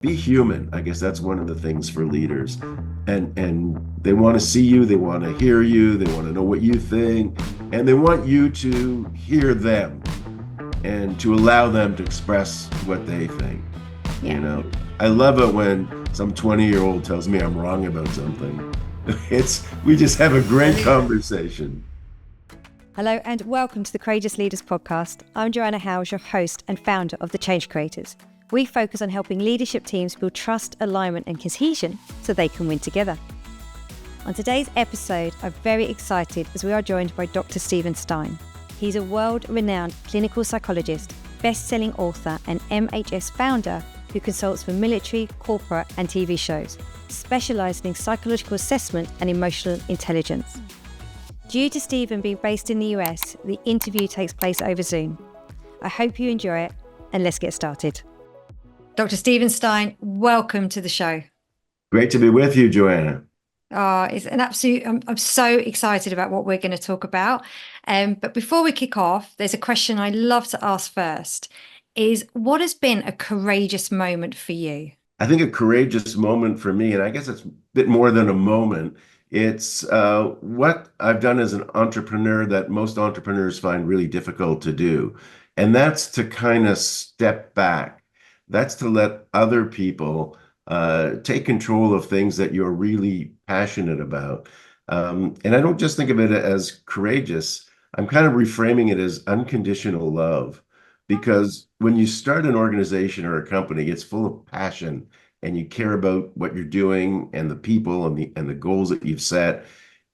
be human. I guess that's one of the things for leaders. And they want to see you, they want to hear you, they want to know what you think, and they want you to hear them and to allow them to express what they think. You Yeah. know, I love it when some 20-year-old tells me I'm wrong about something. It's we just have a great Believe it. conversation. Hello and welcome to the Courageous Leaders podcast. I'm Joanna Howes, your host and founder of The Change Creators. We focus on helping leadership teams build trust, alignment and cohesion so they can win together. On today's episode, I'm very excited as we are joined by Dr. Stein. He's a world-renowned clinical psychologist, best-selling author and MHS founder who consults for military, corporate and TV shows, specialising in psychological assessment and emotional intelligence. Due to Stephen being based in the US, the interview takes place over Zoom. I hope you enjoy it, and let's get started. Dr. Stein, welcome to the show. Great to be with you, Joanna. It's an absolute, I'm so excited about what we're going to talk about. But before we kick off, there's a question I love to ask first, is what has been a courageous moment for you? I think a courageous moment for me, and I guess it's a bit more than a moment, it's what I've done as an entrepreneur that most entrepreneurs find really difficult to do. And that's to kind of step back. That's to let other people take control of things that you're really passionate about. And I don't just think of it as courageous. I'm kind of reframing it as unconditional love. Because when you start an organization or a company, it's full of passion and you care about what you're doing and the people and the goals that you've set.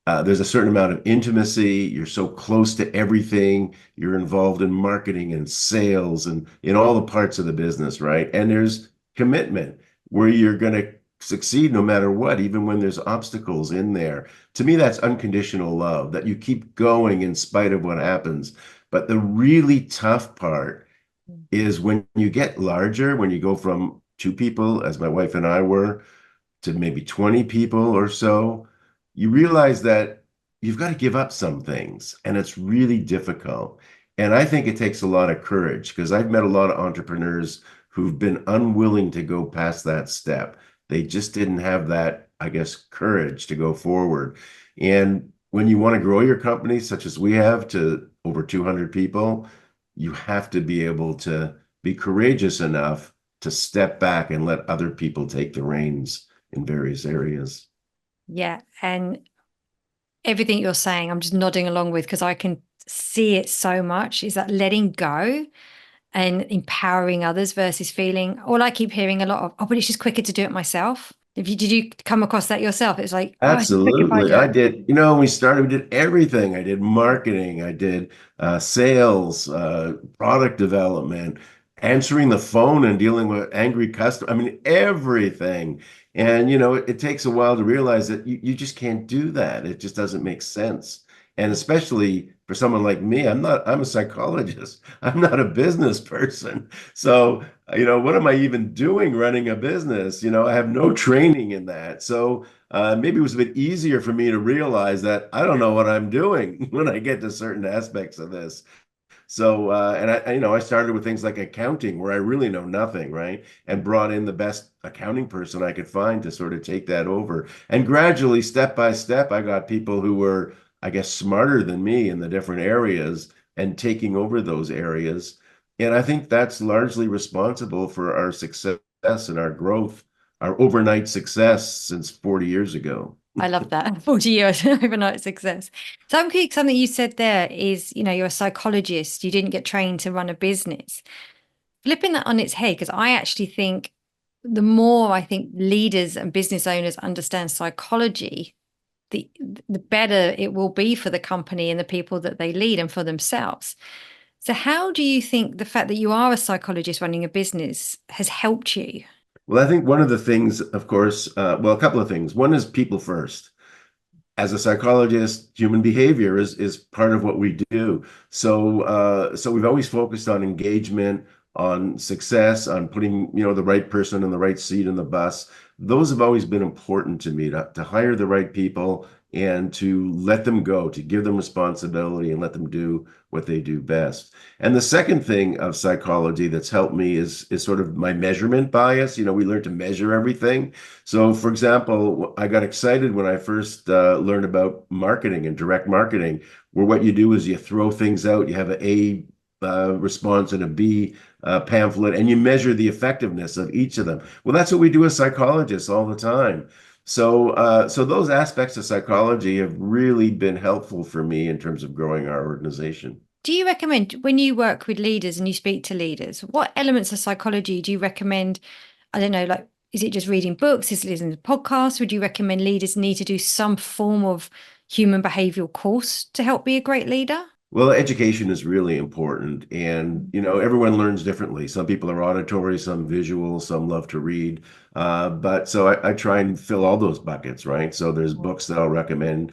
There's a certain amount of intimacy. You're so close to everything. You're involved in marketing and sales and in all the parts of the business, right? And there's commitment where you're going to succeed no matter what, even when there's obstacles in there. To me, that's unconditional love, that you keep going in spite of what happens. But the really tough part is when you get larger, when you go from two people, as my wife and I were, to maybe 20 people or so, you realize that you've got to give up some things, and it's really difficult. And I think it takes a lot of courage because I've met a lot of entrepreneurs who've been unwilling to go past that step. They just didn't have that, I guess, courage to go forward. And when you want to grow your company, such as we have, to over 200 people, you have to be able to be courageous enough to step back and let other people take the reins in various areas. Yeah, and everything you're saying, I'm just nodding along with because I can see it so much, is that letting go and empowering others versus feeling, all I keep hearing a lot of, oh, but it's just quicker to do it myself. Did you come across that yourself? It's like, oh, it's quicker if I Absolutely. do I it. did, when we started, we did everything. I did marketing, I did sales, product development, answering the phone and dealing with angry customers. I mean, everything. And, it takes a while to realize that you just can't do that. It just doesn't make sense. And especially for someone like me, I'm a psychologist. I'm not a business person. So, what am I even doing running a business? I have no training in that. So maybe it was a bit easier for me to realize that I don't know what I'm doing when I get to certain aspects of this. So, and I started with things like accounting where I really know nothing, right? And brought in the best accounting person I could find to sort of take that over. And gradually, step by step, I got people who were, I guess, smarter than me in the different areas and taking over those areas. And I think that's largely responsible for our success and our growth, our overnight success since 40 years ago. I love that. 40 years overnight success. Something you said there is, you're a psychologist. You didn't get trained to run a business. Flipping that on its head, because I actually think the more I think leaders and business owners understand psychology, the the better it will be for the company and the people that they lead and for themselves. So how do you think the fact that you are a psychologist running a business has helped you? Well, I think one of the things, of course, well, a couple of things. One is people first. As a psychologist, human behavior is part of what we do. So we've always focused on engagement, on success, on putting, the right person in the right seat in the bus. Those have always been important to me to hire the right people and to let them go, to give them responsibility and let them do what they do best. And the second thing of psychology that's helped me is sort of my measurement bias. We learn to measure everything. So, for example, I got excited when I first learned about marketing and direct marketing, where what you do is you throw things out, you have an A response and a B pamphlet, and you measure the effectiveness of each of them. Well, that's what we do as psychologists all the time. So those aspects of psychology have really been helpful for me in terms of growing our organization. Do you recommend, when you work with leaders and you speak to leaders, what elements of psychology do you recommend? I don't know, like, is it just reading books? Is it listening to podcasts? Would you recommend leaders need to do some form of human behavioral course to help be a great leader? Well, education is really important, and everyone learns differently. Some people are auditory, some visual, some love to read. But so I try and fill all those buckets, right? So there's books that I'll recommend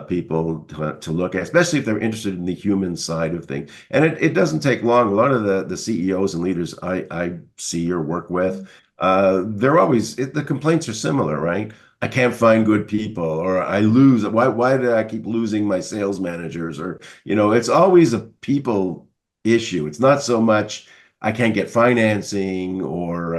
people to look at, especially if they're interested in the human side of things. And it doesn't take long. A lot of the CEOs and leaders I see or work with, they're always the complaints are similar, right? I can't find good people, or I lose. Why did I keep losing my sales managers? Or, it's always a people issue. It's not so much I can't get financing, or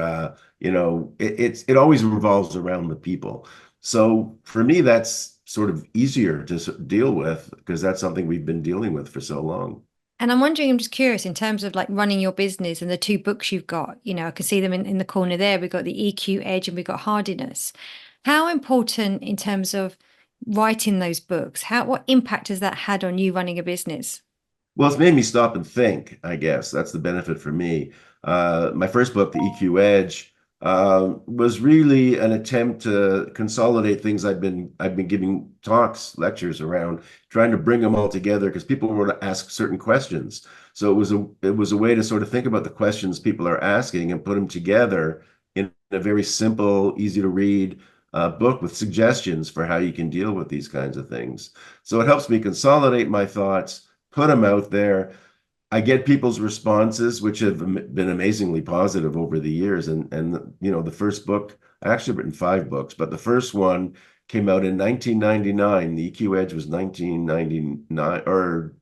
it always revolves around the people. So for me, that's sort of easier to deal with because that's something we've been dealing with for so long. And I'm wondering, I'm just curious in terms of like running your business and the two books you've got, I can see them in the corner there. We've got the EQ Edge and we've got Hardiness. How important in terms of writing those books? What impact has that had on you running a business? Well, it's made me stop and think, I guess. That's the benefit for me. My first book, The EQ Edge, was really an attempt to consolidate things I've been giving talks, lectures around, trying to bring them all together because people were to ask certain questions. So it was a way to sort of think about the questions people are asking and put them together in a very simple, easy to read book with suggestions for how you can deal with these kinds of things. So it helps me consolidate my thoughts, put them out there. I get people's responses, which have been amazingly positive over the years. And the first book, I actually written 5 books, but the first one came out in 1999. The EQ Edge was 1999 or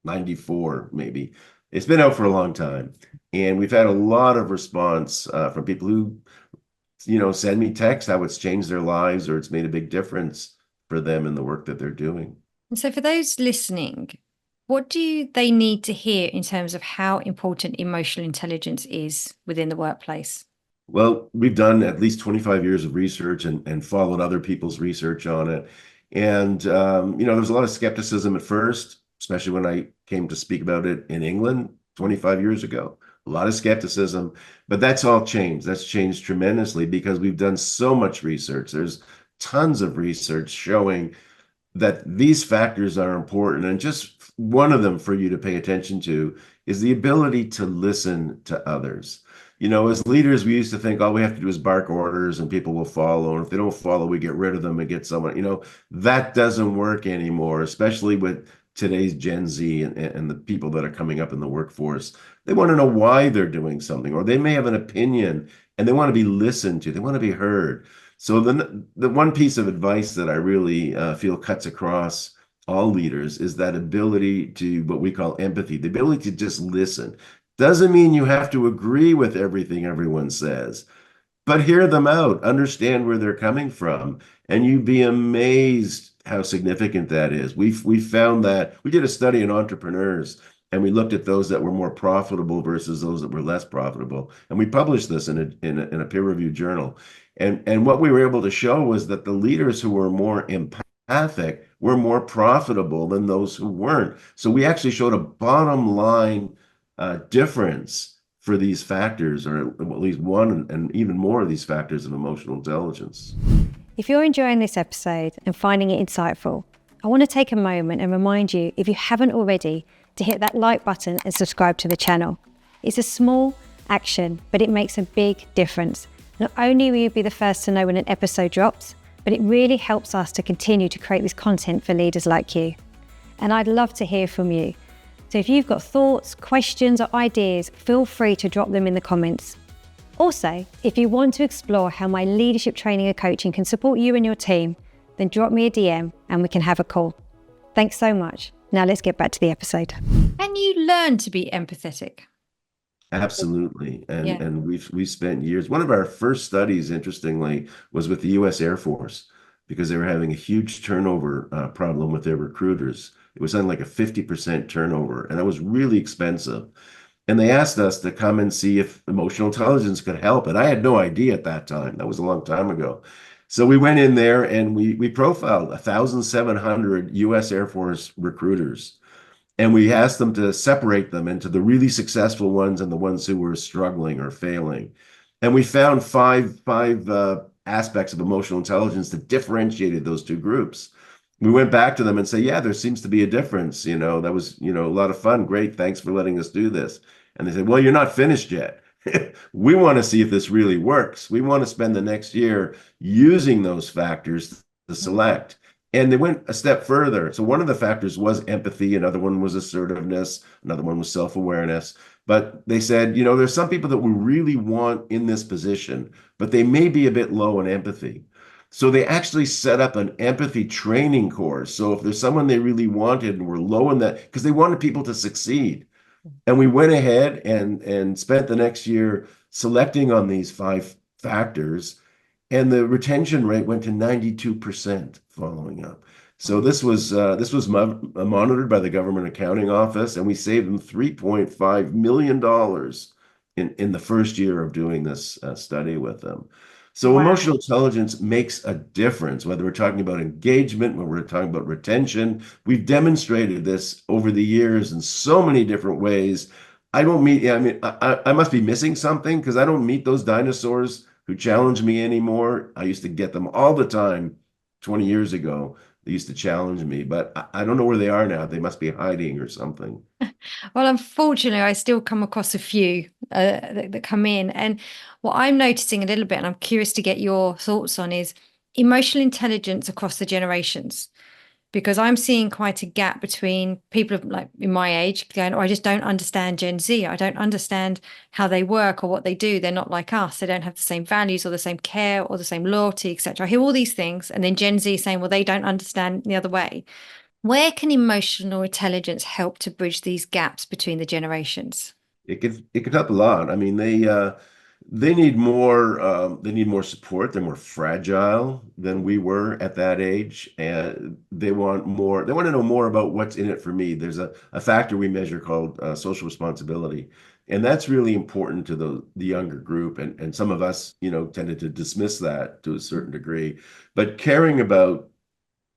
94, maybe. It's been out for a long time. And we've had a lot of response from people who, send me texts how it's changed their lives or it's made a big difference for them in the work that they're doing. And so for those listening, what do they need to hear in terms of how important emotional intelligence is within the workplace? Well, we've done at least 25 years of research and followed other people's research on it. And, there was a lot of skepticism at first, especially when I came to speak about it in England 25 years ago. A lot of skepticism, but that's all changed. That's changed tremendously because we've done so much research. There's tons of research showing that these factors are important. And just one of them for you to pay attention to is the ability to listen to others. As leaders, we used to think all we have to do is bark orders and people will follow. And if they don't follow, we get rid of them and get someone, that doesn't work anymore, especially with today's Gen Z and the people that are coming up in the workforce. They want to know why they're doing something, or they may have an opinion and they want to be listened to. They want to be heard. So the one piece of advice that I really feel cuts across all leaders is that ability to what we call empathy, the ability to just listen. Doesn't mean you have to agree with everything everyone says, but hear them out, understand where they're coming from, and you'd be amazed how significant that is. We found that we did a study on entrepreneurs, and we looked at those that were more profitable versus those that were less profitable, and we published this in a peer-reviewed journal. And what we were able to show was that the leaders who were more empathic were more profitable than those who weren't. So we actually showed a bottom line difference for these factors, or at least one and even more of these factors of emotional intelligence. If you're enjoying this episode and finding it insightful, I want to take a moment and remind you, if you haven't already, to hit that like button and subscribe to the channel. It's a small action, but it makes a big difference. Not only will you be the first to know when an episode drops, but it really helps us to continue to create this content for leaders like you. And I'd love to hear from you. So if you've got thoughts, questions, or ideas, feel free to drop them in the comments. Also, if you want to explore how my leadership training and coaching can support you and your team, then drop me a DM and we can have a call. Thanks so much. Now let's get back to the episode. Can you learn to be empathetic? Absolutely. Yeah. And we've spent years. One of our first studies, interestingly, was with the US Air Force because they were having a huge turnover problem with their recruiters. It was something like a 50% turnover, and that was really expensive. And they asked us to come and see if emotional intelligence could help. And I had no idea at that time. That was a long time ago. So we went in there and we profiled 1,700 US Air Force recruiters. And we asked them to separate them into the really successful ones and the ones who were struggling or failing. And we found five aspects of emotional intelligence that differentiated those two groups. We went back to them and say, yeah, there seems to be a difference. That was, a lot of fun. Great. Thanks for letting us do this. And they said, well, you're not finished yet. We want to see if this really works. We want to spend the next year using those factors to select. And they went a step further. So one of the factors was empathy, another one was assertiveness, another one was self-awareness. But they said, there's some people that we really want in this position, but they may be a bit low in empathy. So they actually set up an empathy training course. So if there's someone they really wanted and were low in that, because they wanted people to succeed. And we went ahead and spent the next year selecting on these 5 factors, and the retention rate went to 92% following up. So this was monitored by the Government Accounting Office, and we saved them $3.5 million in the first year of doing this study with them. So Wow. emotional intelligence makes a difference, whether we're talking about engagement, when we're talking about retention. We've demonstrated this over the years in so many different ways. I don't meet, I mean, I must be missing something because I don't meet those dinosaurs who challenge me anymore. I used to get them all the time 20 years ago. They used to challenge me, but I don't know where they are now. They must be hiding or something. Well, unfortunately, I still come across a few that come in. And what I'm noticing a little bit, and I'm curious to get your thoughts on, is emotional intelligence across the generations. Because I'm seeing quite a gap between people like in my age going, oh, I just don't understand Gen Z. I don't understand how they work or what they do. They're not like us. They don't have the same values or the same care or the same loyalty, etc. I hear all these things. And then Gen Z saying, well, they don't understand the other way. Where can emotional intelligence help to bridge these gaps between the generations? It could help a lot. I mean, they need more support. They're more fragile than we were at that age, and they want more. They want to know more about what's in it for me. There's a factor we measure called social responsibility, and that's really important to the younger group. And some of us, tended to dismiss that to a certain degree, but caring about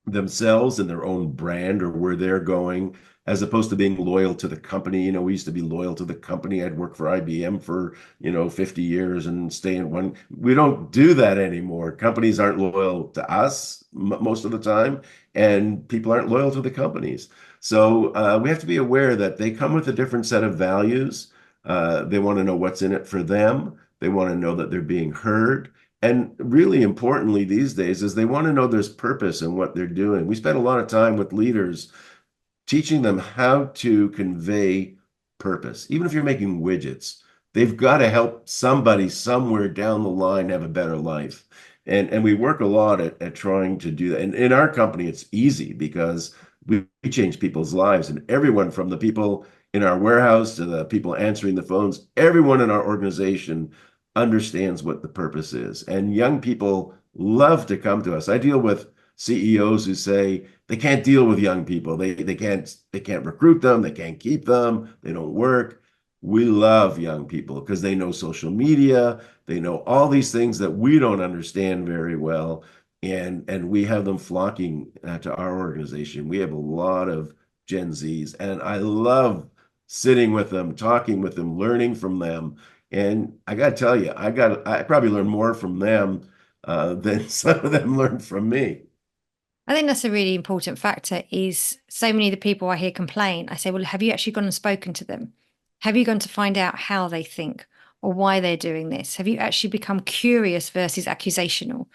themselves and their own brand or where they're going, as opposed to being loyal to the company. We used to be loyal to the company. I'd worked for IBM for, 50 years and stay in one. We don't do that anymore. Companies aren't loyal to us most of the time, and people aren't loyal to the companies. So we have to be aware that they come with a different set of values. They want to know what's in it for them. They want to know that they're being heard. And really importantly these days is they want to know there's purpose in what they're doing. We spend a lot of time with leaders teaching them how to convey purpose. Even if you're making widgets, they've got to help somebody somewhere down the line have a better life. And we work a lot at trying to do that. And in our company, it's easy because we change people's lives, and everyone from the people in our warehouse to the people answering the phones, everyone in our organization understands what the purpose is. And young people love to come to us. I deal with CEOs who say they can't deal with young people. They can't recruit them, they can't keep them, they don't work. We love young people because they know social media, they know all these things that we don't understand very well. And we have them flocking to our organization. We have a lot of Gen Zs, and I love sitting with them, talking with them, learning from them. And I got to tell you, I probably learn more from them than some of them learned from me. I think that's a really important factor is so many of the people I hear complain, I say, well, have you actually gone and spoken to them? Have you gone to find out how they think or why they're doing this? Have you actually become curious versus accusational?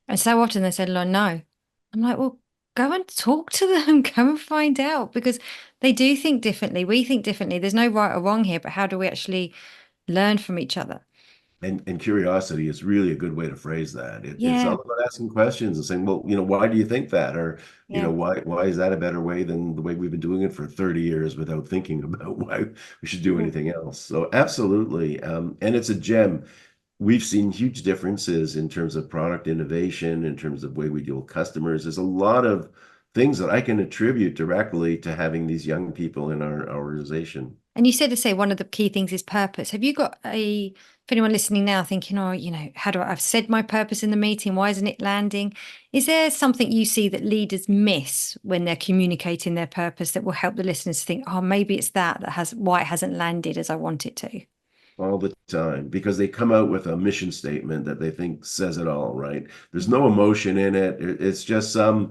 And so often they said, no. I'm like, well, go and talk to them, go and find out because they do think differently. We think differently. There's no right or wrong here, but how do we actually learn from each other? And curiosity is really a good way to phrase that. It's Yeah, all about asking questions and saying, well, why do you think that? Or, yeah. why is that a better way than the way we've been doing it for 30 years without thinking about why we should do Yeah. anything else? So absolutely. And it's a gem. We've seen huge differences in terms of product innovation, in terms of way we deal with customers. There's a lot of things that I can attribute directly to having these young people in our organization. And you said to say one of the key things is purpose. Have you got for anyone listening now thinking, oh, how do I've said my purpose in the meeting? Why isn't it landing? Is there something you see that leaders miss when they're communicating their purpose that will help the listeners think, oh, maybe it's that has why it hasn't landed as I want it to? All the time because they come out with a mission statement that they think says it all, right? There's no emotion in it. It's just some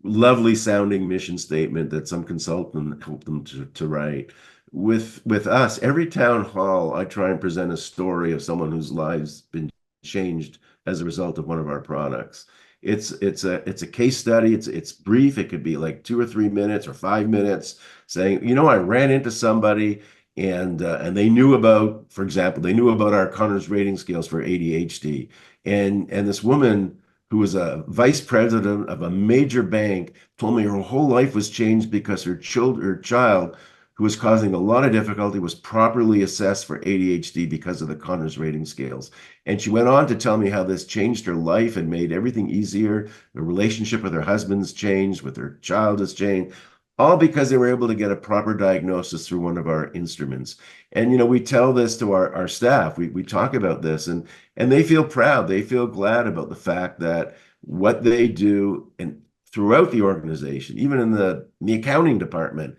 lovely sounding mission statement that some consultant helped them to write. With us, every town hall, I try and present a story of someone whose lives been changed as a result of one of our products. It's a case study. It's brief. It could be like 2 or 3 minutes or 5 minutes, saying, I ran into somebody and they knew about, for example, they knew about our Conners rating scales for ADHD, and this woman who was a vice president of a major bank told me her whole life was changed because her child, who was causing a lot of difficulty, was properly assessed for ADHD because of the Conners rating scales. And she went on to tell me how this changed her life and made everything easier. The relationship with her husband's changed, with her child has changed, all because they were able to get a proper diagnosis through one of our instruments. And we tell this to our staff. We talk about this, and they feel proud. They feel glad about the fact that what they do and throughout the organization, even in the accounting department,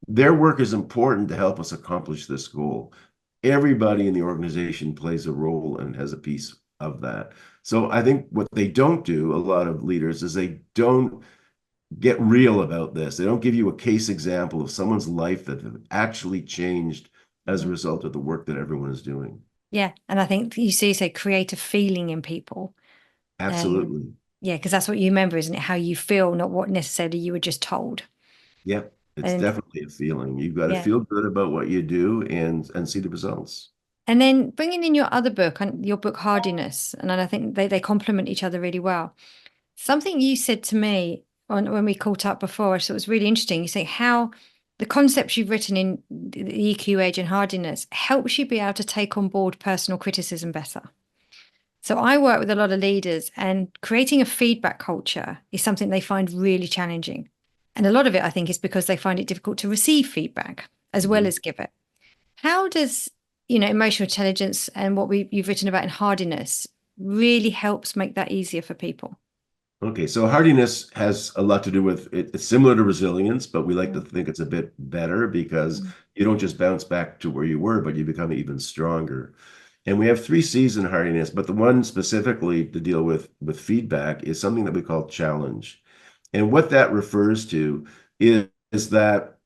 their work is important to help us accomplish this goal. Everybody in the organization plays a role and has a piece of that. So I think what they don't do, a lot of leaders, is they don't get real about this. They don't give you a case example of someone's life that have actually changed as a result of the work that everyone is doing. Yeah. And I think you say create a feeling in people. Um, Absolutely. yeah, because that's what you remember, isn't it? How you feel, not what necessarily you were just told. Yep. It's And definitely a feeling. You've got to yeah. feel good about what you do and see the results. And then bringing in your other book, your book Hardiness, and then I think they complement each other really well. Something you said to me when we caught up before, so it was really interesting. You say how the concepts you've written in the EQ Age and Hardiness helps you be able to take on board personal criticism better. So I work with a lot of leaders, and creating a feedback culture is something they find really challenging. And a lot of it, I think, is because they find it difficult to receive feedback as well Mhm. as give it. How does, emotional intelligence and what you've written about in hardiness really helps make that easier for people? Okay, so hardiness has a lot to do with it. It's similar to resilience, but we like to Mm, think it's a bit better because mm, you don't just bounce back to where you were, but you become even stronger. And we have 3 C's in hardiness, but the one specifically to deal with feedback is something that we call challenge. And what that refers to is that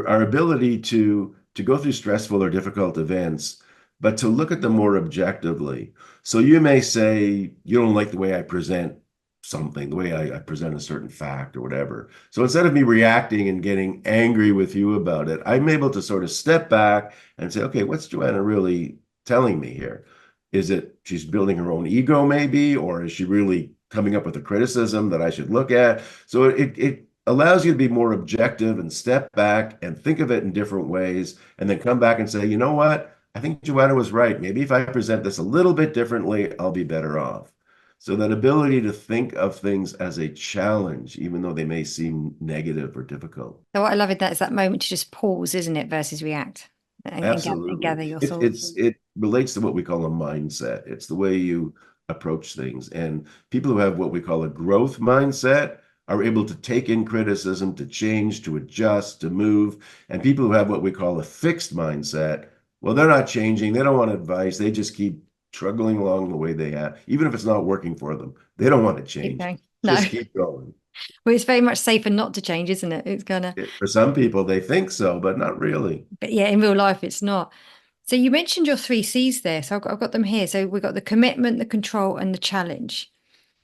our ability to go through stressful or difficult events, but to look at them more objectively. So you may say you don't like the way I present something, the way I present a certain fact or whatever. So instead of me reacting and getting angry with you about it, I'm able to sort of step back and say, okay, what's Joanna really telling me here? Is it she's building her own ego, maybe, or is she really coming up with a criticism that I should look at? So it allows you to be more objective and step back and think of it in different ways, and then come back and say, you know what? I think Joanna was right. Maybe if I present this a little bit differently, I'll be better off. So that ability to think of things as a challenge, even though they may seem negative or difficult. So what I love in that is that moment to just pause, isn't it, versus react and Absolutely. gather your It, thoughts. it's it relates to what we call a mindset. It's the way you approach things. And people who have what we call a growth mindset are able to take in criticism, to change, to adjust, to move. And people who have what we call a fixed mindset, well, they're not changing. They don't want advice. They just keep struggling along the way they have, even if it's not working for them. They don't want to Keep change. going. No. Just keep going. Well, it's very much safer not to change, isn't it? It's gonna, For some people, they think so, but not really. but yeah, in real life, it's not. So you mentioned your 3 C's there. So I've got them here. So we've got the commitment, the control, and the challenge.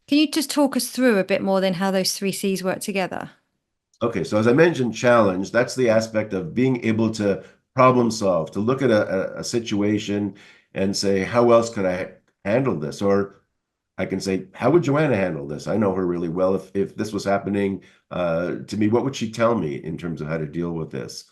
Can you just talk us through a bit more then how those 3 C's work together? Okay, so as I mentioned, challenge, that's the aspect of being able to problem solve, to look at a situation and say, how else could I handle this? Or I can say, how would Joanna handle this? I know her really well. If this was happening to me, what would she tell me in terms of how to deal with this?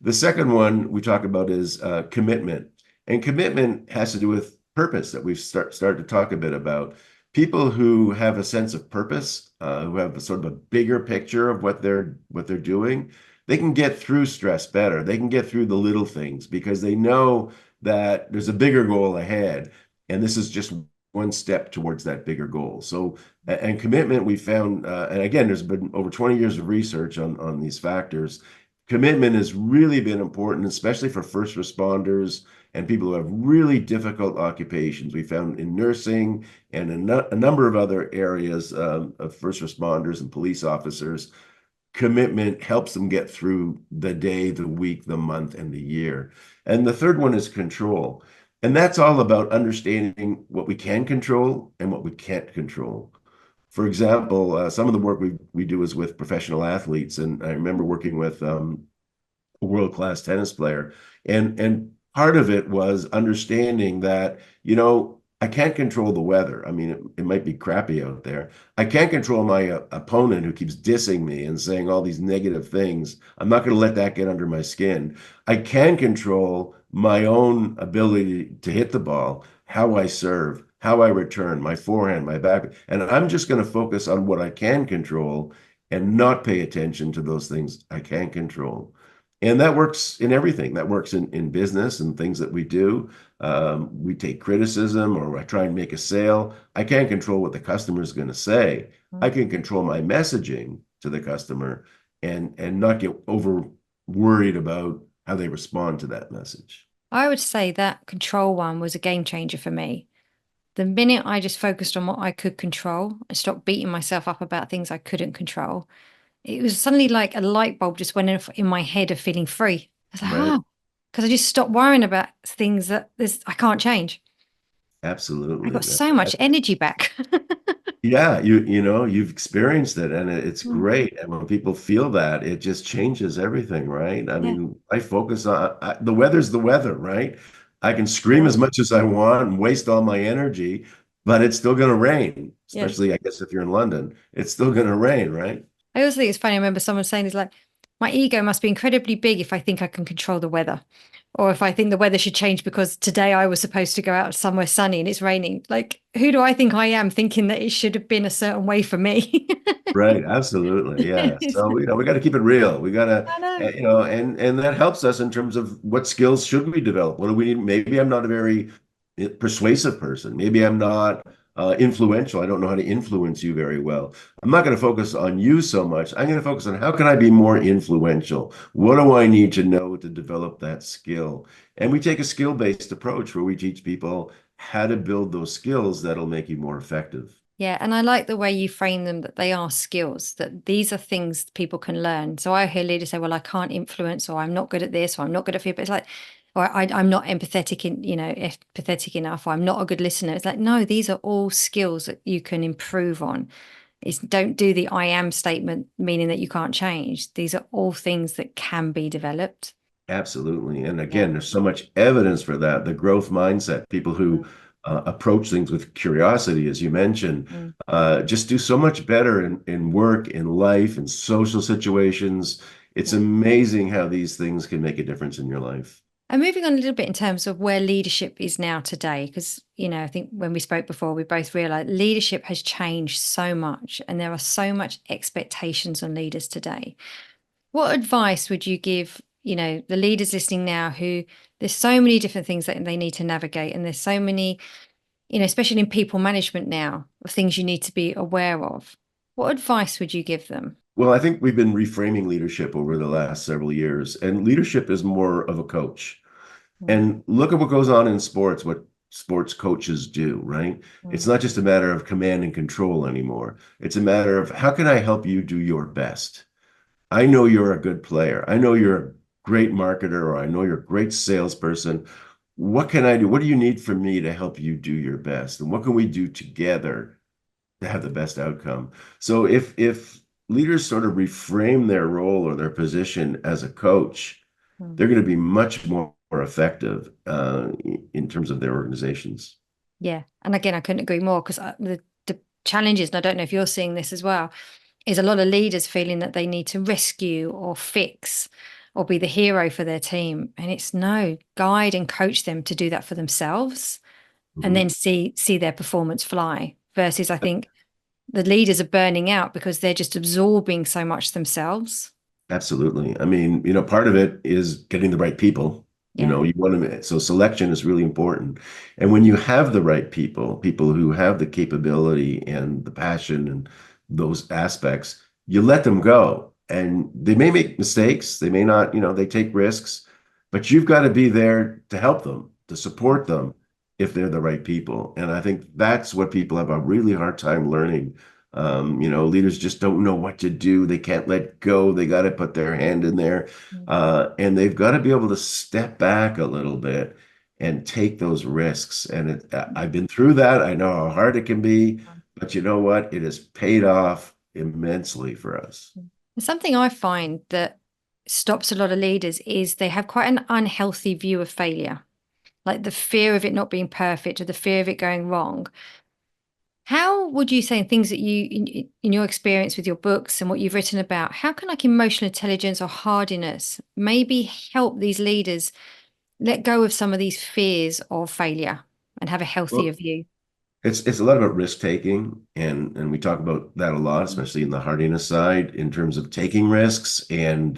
The second one we talk about is commitment. And commitment has to do with purpose that we've started to talk a bit about. People who have a sense of purpose, who have a sort of a bigger picture of what they're doing, they can get through stress better. They can get through the little things because they know that there's a bigger goal ahead. And this is just one step towards that bigger goal. So, and commitment, we found, and again, there's been over 20 years of research on these factors. Commitment has really been important, especially for first responders and people who have really difficult occupations. We found in nursing and a number of other areas of first responders and police officers, commitment helps them get through the day, the week, the month, and the year. And the third one is control. And that's all about understanding what we can control and what we can't control. For example, some of the work we do is with professional athletes. And I remember working with a world-class tennis player. And part of it was understanding that, I can't control the weather. I mean, it might be crappy out there. I can't control my opponent who keeps dissing me and saying all these negative things. I'm not going to let that get under my skin. I can control my own ability to hit the ball, how I serve, how I return, my forehand, my back. And I'm just going to focus on what I can control and not pay attention to those things I can't control. And that works in everything. That works in business and things that we do. We take criticism or I try and make a sale. I can't control what the customer is going to say. I can control my messaging to the customer and not get over worried about how they respond to that message. I would say that control one was a game changer for me. The minute I just focused on what I could control and stopped beating myself up about things I couldn't control, it was suddenly like a light bulb just went off in my head of feeling free. I was like, Right? oh, because I just stopped worrying about things that I can't change. I Absolutely. got so much energy back. Yeah, you've experienced it and it's Mm, great. And when people feel that, it just changes everything, right? I yeah, mean, I focus on the weather's the weather, right? I can scream yeah, as much as I want and waste all my energy, but it's still going to rain, yeah. especially I guess if you're in London, it's still going to rain, right? I also think it's funny. I remember someone saying, "It's like my ego must be incredibly big if I think I can control the weather, or if I think the weather should change because today I was supposed to go out somewhere sunny and it's raining. Like, who do I think I am thinking that it should have been a certain way for me?" Right, absolutely. Yeah. So, we got to keep it real. We got to, I know. and that helps us in terms of what skills should we develop? What do we need? Maybe I'm not a very persuasive person. Maybe I'm not influential. I don't know how to influence you very well. I'm not going to focus on you so much. I'm going to focus on how can I be more influential? What do I need to know to develop that skill? And we take a skill-based approach where we teach people how to build those skills that'll make you more effective. Yeah, and I like the way you frame them that they are skills, that these are things people can learn. So I hear leaders say, well, I can't influence, or I'm not good at this, or I'm not good at feedback. It's like, or I'm not empathetic empathetic enough, or I'm not a good listener. It's like, no, these are all skills that you can improve on. It's don't do the I am statement, meaning that you can't change. These are all things that can be developed. Absolutely. And Yeah. again, there's so much evidence for that. The growth mindset, people who approach things with curiosity, as you mentioned, Mm. just do so much better in work, in life, in social situations. It's Yeah. amazing how these things can make a difference in your life. And moving on a little bit in terms of where leadership is now today, because, I think when we spoke before, we both realized leadership has changed so much and there are so much expectations on leaders today. What advice would you give, the leaders listening now who there's so many different things that they need to navigate and there's so many, especially in people management now, of things you need to be aware of. What advice would you give them? Well, I think we've been reframing leadership over the last several years, and leadership is more of a coach. Mm, And look at what goes on in sports, what sports coaches do, right? mm, It's not just a matter of command and control anymore. It's a matter of how can I help you do your best? I know you're a good player. I know you're a great marketer, or I know you're a great salesperson. What can I do? What do you need from me to help you do your best? And what can we do together to have the best outcome? So if leaders sort of reframe their role or their position as a coach, mm. they're going to be much more more effective in terms of their organizations. Yeah. And again, I couldn't agree more because the challenges, and I don't know if you're seeing this as well, is a lot of leaders feeling that they need to rescue or fix or be the hero for their team. And it's no, guide and coach them to do that for themselves and Mhm. then see their performance fly. Versus I think the leaders are burning out because they're just absorbing so much themselves. Absolutely. I mean, part of it is getting the right people. Yeah. You want to, so selection is really important. And when you have the right people, people who have the capability and the passion and those aspects, you let them go. And they may make mistakes. They may not, they take risks, but you've got to be there to help them, to support them if they're the right people. And I think that's what people have a really hard time learning. Leaders just don't know what to do. They can't let go. They got to put their hand in there. And they've got to be able to step back a little bit and take those risks. And I've been through that. I know how hard it can be, but you know what? It has paid off immensely for us. Something I find that stops a lot of leaders is they have quite an unhealthy view of failure, like the fear of it not being perfect or the fear of it going wrong. How would you say things that in your experience with your books and what you've written about, how can like emotional intelligence or hardiness maybe help these leaders let go of some of these fears of failure and have a healthier Well, view? it's a lot about risk taking, and we talk about that a lot, especially in the hardiness side, in terms of taking risks and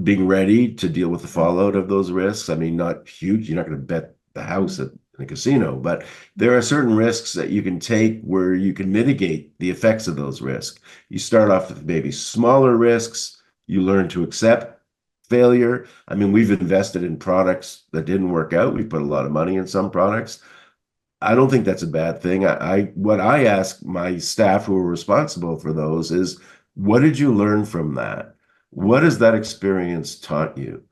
being ready to deal with the fallout of those risks. I mean, not huge. You're not going to bet the house at in a casino, but there are certain risks that you can take where you can mitigate the effects of those risks. You start off with maybe smaller risks. You learn to accept failure. I mean, we've invested in products that didn't work out. We put a lot of money in some products. I don't think that's a bad thing. What I ask my staff who are responsible for those is, what did you learn from that? What has that experience taught you?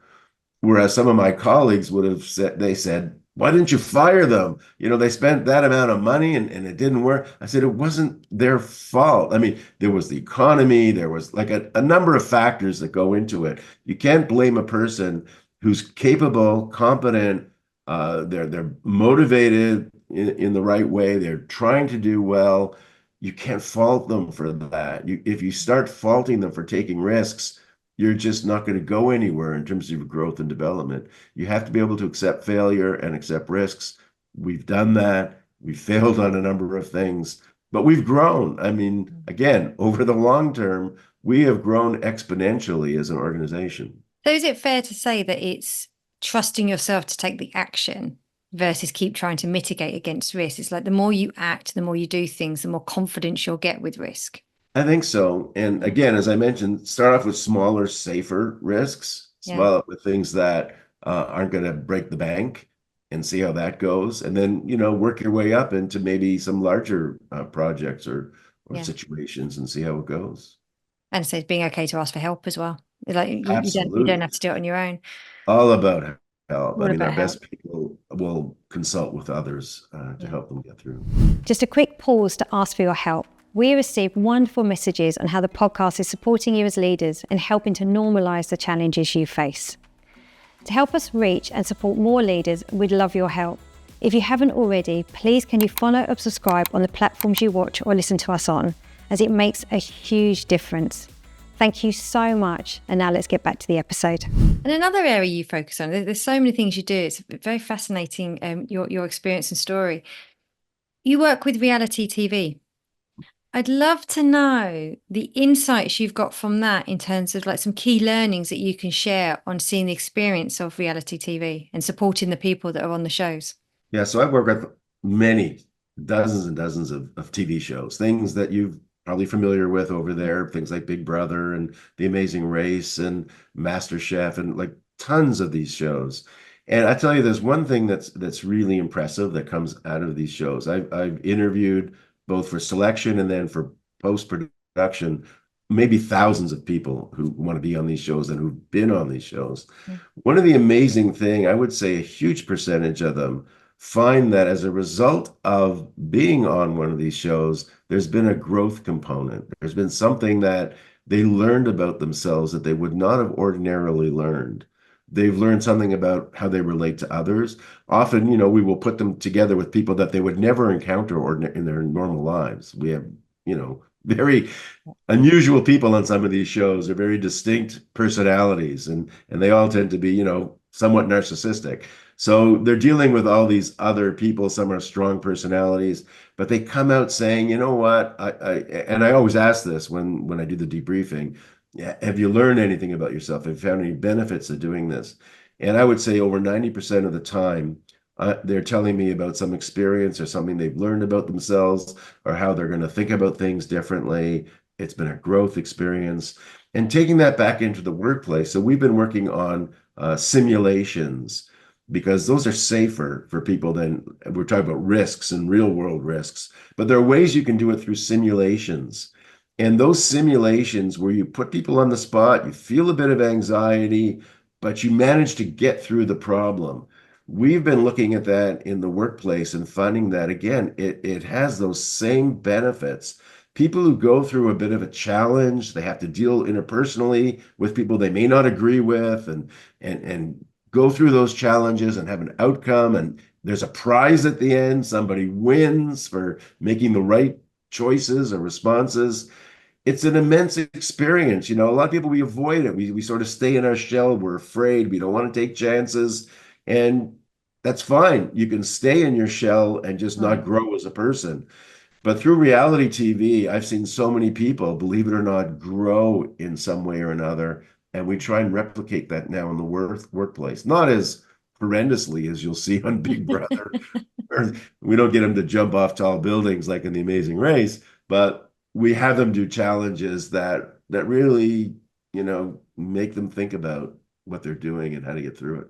Whereas some of my colleagues would have said, they said, why didn't you fire them? They spent that amount of money and it didn't work. I said, it wasn't their fault. I mean, there was the economy, there was like a number of factors that go into it. You can't blame a person who's capable, competent, they're motivated in the right way, they're trying to do well. You can't fault them for that. If you start faulting them for taking risks, you're just not going to go anywhere in terms of your growth and development. You have to be able to accept failure and accept risks. We've done that. We failed on a number of things, but we've grown. I mean, again, over the long term, we have grown exponentially as an organization. So is it fair to say that it's trusting yourself to take the action versus keep trying to mitigate against risk? It's like the more you act, the more you do things, the more confidence you'll get with risk. I think so. And again, as I mentioned, start off with smaller, safer risks, Yeah. small with things that aren't going to break the bank and see how that goes. And then, work your way up into maybe some larger projects or Yeah. situations and see how it goes. And so it's being okay to ask for help as well. Like you don't have Absolutely. to do it on your own. All about help. I All mean, our about help. best people will consult with others to Yeah. help them get through. Just a quick pause to ask for your help. We received wonderful messages on how the podcast is supporting you as leaders and helping to normalise the challenges you face. To help us reach and support more leaders, we'd love your help. If you haven't already, please can you follow or subscribe on the platforms you watch or listen to us on, as it makes a huge difference. Thank you so much. And now let's get back to the episode. And another area you focus on, there's so many things you do. It's very fascinating, your experience and story. You work with reality TV. I'd love to know the insights you've got from that in terms of like some key learnings that you can share on seeing the experience of reality TV and supporting the people that are on the shows. Yeah, so I've worked with many, dozens and dozens of TV shows, things that you've probably familiar with over there, things like Big Brother and The Amazing Race and MasterChef and like tons of these shows. And I tell you, there's one thing that's really impressive that comes out of these shows. I've interviewed both for selection and then for post-production, maybe thousands of people who want to be on these shows and who've been on these shows. Mm. One of the amazing thing, I would say a huge percentage of them find that as a result of being on one of these shows, there's been a growth component. There's been something that they learned about themselves that they would not have ordinarily learned. They've learned something about how they relate to others. Often, we will put them together with people that they would never encounter in their normal lives. We have, very unusual people on some of these shows. They're very distinct personalities, and they all tend to be, somewhat narcissistic. So they're dealing with all these other people. Some are strong personalities, but they come out saying, you know what? And I always ask this when I do the debriefing. Yeah, have you learned anything about yourself? Have you found any benefits of doing this? And I would say over 90% of the time, they're telling me about some experience or something they've learned about themselves or how they're going to think about things differently. It's been a growth experience. And taking that back into the workplace. So we've been working on simulations because those are safer for people than we're talking about risks and real world risks. But there are ways you can do it through simulations. And those simulations where you put people on the spot, you feel a bit of anxiety, but you manage to get through the problem. We've been looking at that in the workplace and finding that, again, it has those same benefits. People who go through a bit of a challenge, they have to deal interpersonally with people they may not agree with and go through those challenges and have an outcome. And there's a prize at the end. Somebody wins for making the right choices or responses. It's an immense experience. A lot of people, we avoid it. We sort of stay in our shell. We're afraid. We don't want to take chances. And that's fine. You can stay in your shell and just not Mm. grow as a person. But through reality TV, I've seen so many people, believe it or not, grow in some way or another. And we try and replicate that now in the workplace. Not as horrendously as you'll see on Big Brother. Or we don't get them to jump off tall buildings like in The Amazing Race, but we have them do challenges that really, make them think about what they're doing and how to get through it.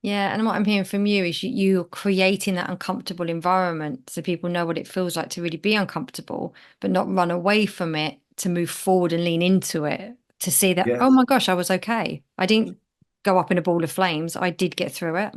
Yeah, and what I'm hearing from you is you're creating that uncomfortable environment so people know what it feels like to really be uncomfortable, but not run away from it, to move forward and lean into it, to see that, oh Yes. my gosh, I was okay. I didn't go up in a ball of flames. I did get through it.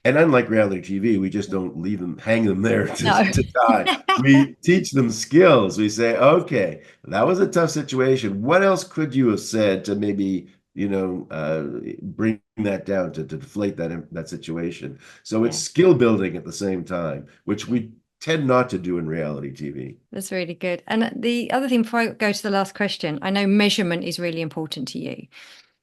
And unlike reality TV, we just don't leave them, hang them there No. to die. We teach them skills. We say, okay, that was a tough situation. What else could you have said to maybe, bring that down to deflate that situation? So it's Yeah. skill building at the same time, which we tend not to do in reality TV. That's really good. And the other thing, before I go to the last question, I know measurement is really important to you.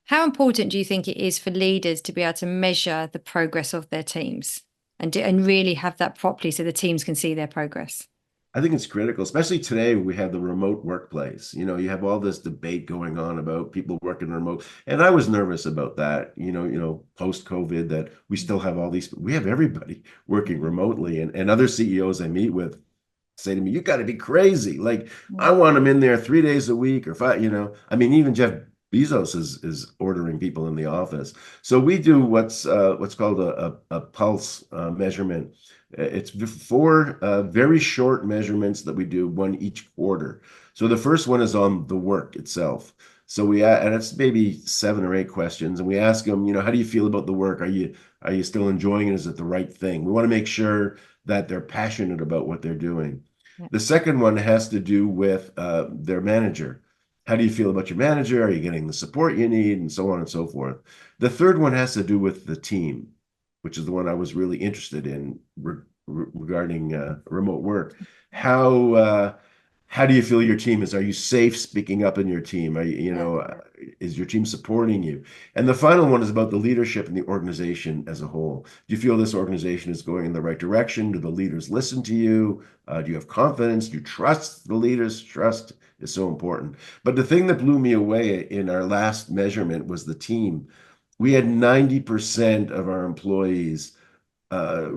How important do you think it is for leaders to be able to measure the progress of their teams and really have that properly so the teams can see their progress? I think it's critical, especially today we have the remote workplace. You have all this debate going on about people working remote. And I was nervous about that, post COVID, that we still have we have everybody working remotely. And other CEOs I meet with say to me, you got to be crazy. Like, I Mm. want them in there 3 days a week or five, I mean, even Jeff Bezos is ordering people in the office. So we do what's called a pulse measurement. It's four very short measurements that we do, one each quarter. So the first one is on the work itself. So and it's maybe 7 or 8 questions, and we ask them, how do you feel about the work? Are you still enjoying it? Is it the right thing? We want to make sure that they're passionate about what they're doing. Yeah. The second one has to do with their manager. How do you feel about your manager? Are you getting the support you need? And so on and so forth. The third one has to do with the team, which is the one I was really interested in regarding remote work. How uh, how do you feel your team is? Are you safe speaking up in your team? Yeah. Is your team supporting you? And the final one is about the leadership and the organization as a whole. Do you feel this organization is going in the right direction? Do the leaders listen to you? Do you have confidence? Do you trust the leaders? Trust is so important. But the thing that blew me away in our last measurement was the team. We had 90% of our employees uh,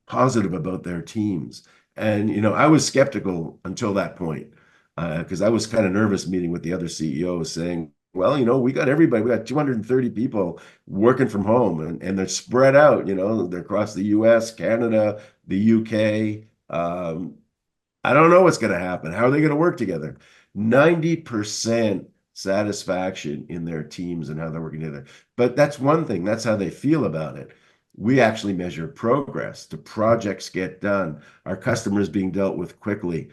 positive about their teams. And, I was skeptical until that point because I was kind of nervous meeting with the other CEOs saying, well, we got everybody, we got 230 people working from home and they're spread out, they're across the US, Canada, the UK. I don't know what's going to happen. How are they going to work together? 90% satisfaction in their teams and how they're working together. But that's one thing. That's how they feel about it. We actually measure progress. Do projects get done? Are customers being dealt with quickly?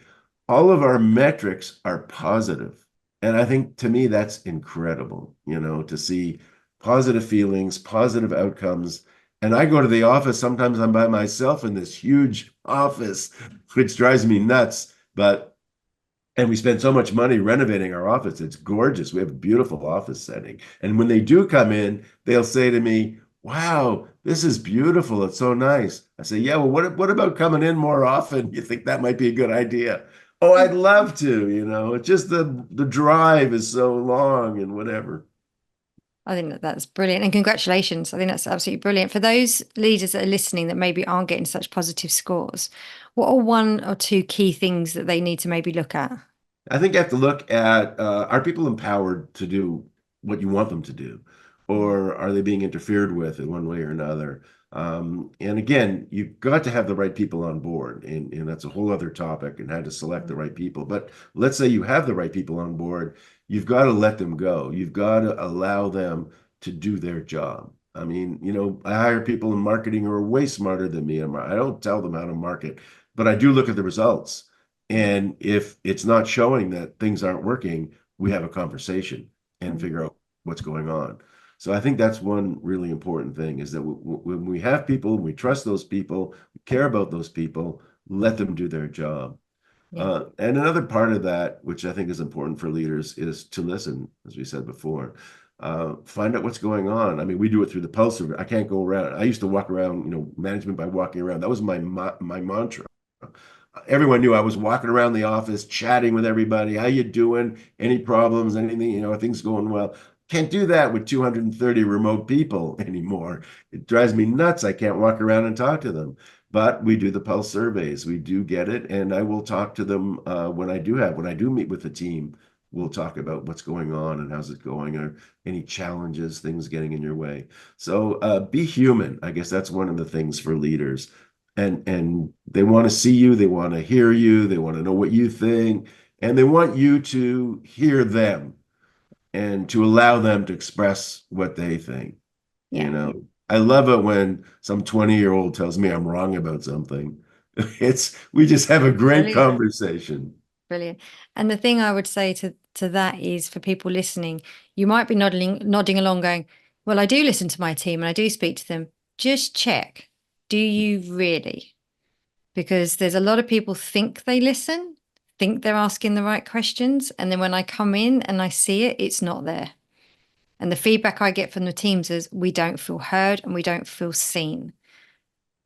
All of our metrics are positive. And I think to me, that's incredible, to see positive feelings, positive outcomes. And I go to the office, sometimes I'm by myself in this huge office, which drives me nuts. And we spend so much money renovating our office. It's gorgeous. We have a beautiful office setting. And when they do come in, they'll say to me, wow, this is beautiful. It's so nice. I say, yeah, well, what about coming in more often? You think that might be a good idea? Oh, I'd love to, It's just the drive is so long and whatever. I think that that's brilliant. And congratulations. I think that's absolutely brilliant. For those leaders that are listening that maybe aren't getting such positive scores, what are one or two key things that they need to maybe look at? I think you have to look at are people empowered to do what you want them to do, or are they being interfered with in one way or another? And again, you've got to have the right people on board, and that's a whole other topic and how to select the right people. But let's say you have the right people on board, you've got to let them go. You've got to allow them to do their job. I mean, I hire people in marketing who are way smarter than me. I don't tell them how to market, but I do look at the results. And if it's not showing that things aren't working, we have a conversation and figure out what's going on. So I think that's one really important thing is that when we have people, we trust those people, we care about those people, let them do their job. Yeah. And another part of that, which I think is important for leaders, is to listen, as we said before. Find out what's going on. I mean, we do it through the pulse survey. I can't go around. I used to walk around, management by walking around. That was my mantra. Everyone knew I was walking around the office, chatting with everybody. How you doing? Any problems? Anything? Are things going well? Can't do that with 230 remote people anymore. It drives me nuts. I can't walk around and talk to them. But we do the pulse surveys. We do get it, and I will talk to them when I do meet with the team. We'll talk about what's going on and how's it going, or any challenges, things getting in your way. So be human. I guess that's one of the things for leaders, and they want to see you, they want to hear you, they want to know what you think, and they want you to hear them and to allow them to express what they think. you Yeah. know I love it when some 20-year-old tells me I'm wrong about something. We just have a great Brilliant. conversation. Brilliant. And the thing I would say to that is for people listening, you might be nodding along going, well, I do listen to my team and I do speak to them. Just check. Do you really? Because there's a lot of people think they listen, think they're asking the right questions. And then when I come in and I see it, it's not there. And the feedback I get from the teams is we don't feel heard and we don't feel seen.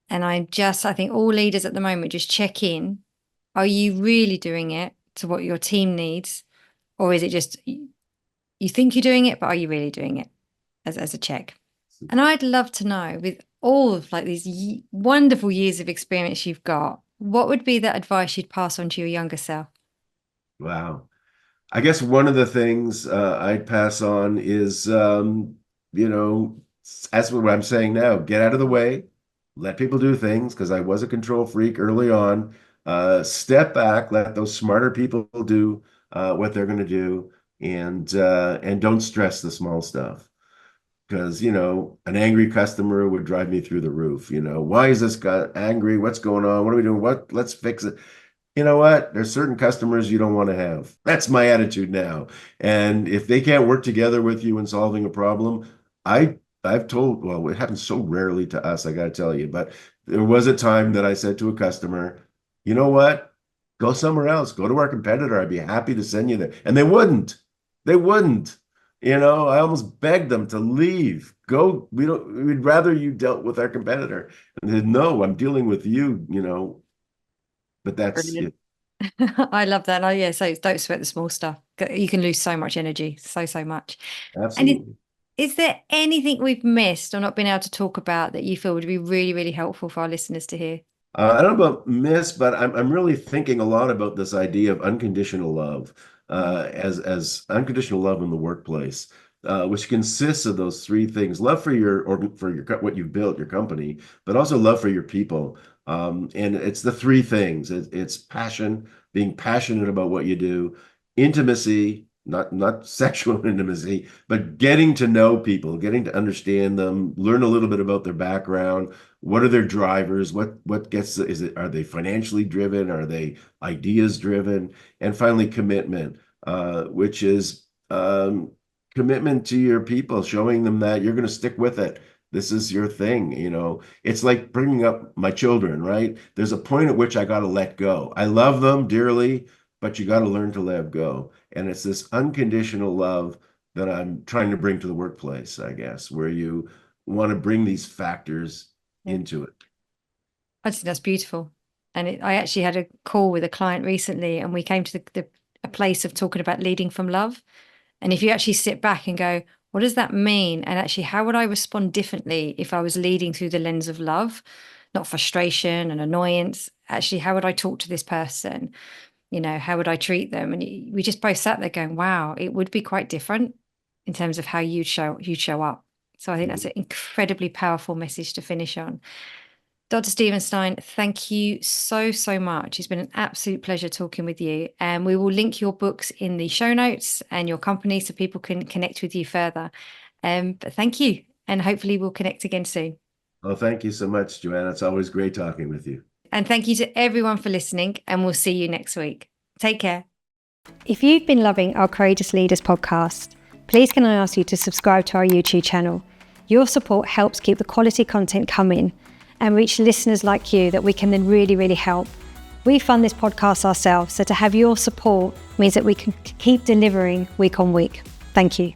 And I think all leaders at the moment just check in. Are you really doing it to what your team needs? Or is it just you think you're doing it, but are you really doing it as a check? And I'd love to know, with all of like these wonderful years of experience you've got, what would be that advice you'd pass on to your younger self? Wow. I guess one of the things I'd pass on is, you know, as what I'm saying now, get out of the way, let people do things, because I was a control freak early on. Step back, let those smarter people do what they're going to do, and don't stress the small stuff. Because, an angry customer would drive me through the roof. Why is this guy angry? What's going on? What are we doing? Let's fix it. You know what? There's certain customers you don't want to have. That's my attitude now. And if they can't work together with you in solving a problem, well, it happens so rarely to us, I got to tell you, but there was a time that I said to a customer, you know what? Go somewhere else. Go to our competitor. I'd be happy to send you there. And they wouldn't. They wouldn't. I almost begged them to leave. Go. We'd rather you dealt with our competitor. And they said, no, I'm dealing with you, but that's Brilliant. it. I love that. Oh, yeah. So don't sweat the small stuff. You can lose so much energy, so much. And Absolutely. is there anything we've missed or not been able to talk about that you feel would be really, really helpful for our listeners to hear? I don't know about miss, but I'm really thinking a lot about this idea of unconditional love, as unconditional love in the workplace, which consists of those three things: love for what you've built, your company, but also love for your people. And it's the three things. It's passion, being passionate about what you do, intimacy, not sexual intimacy, but getting to know people, getting to understand them, learn a little bit about their background. What are their drivers? What gets are they financially driven? Are they ideas driven? And finally, commitment, which is commitment to your people, showing them that you're going to stick with it. This is your thing, It's like bringing up my children, right? There's a point at which I got to let go. I love them dearly, but you got to learn to let go. And it's this unconditional love that I'm trying to bring to the workplace, I guess, where you want to bring these factors into it. I just think that's beautiful. And I actually had a call with a client recently, and we came to a place of talking about leading from love. And if you actually sit back and go, what does that mean? And actually, how would I respond differently if I was leading through the lens of love, not frustration and annoyance? Actually, how would I talk to this person? How would I treat them? And we just both sat there going, wow, it would be quite different in terms of how you'd show up. So I think that's an incredibly powerful message to finish on. Dr. Stein, thank you so, so much. It's been an absolute pleasure talking with you. And we will link your books in the show notes and your company so people can connect with you further. But thank you. And hopefully we'll connect again soon. Oh, thank you so much, Joanna. It's always great talking with you. And thank you to everyone for listening. And we'll see you next week. Take care. If you've been loving our Courageous Leaders podcast, please can I ask you to subscribe to our YouTube channel. Your support helps keep the quality content coming and reach listeners like you that we can then really, really help. We fund this podcast ourselves, so to have your support means that we can keep delivering week on week. Thank you.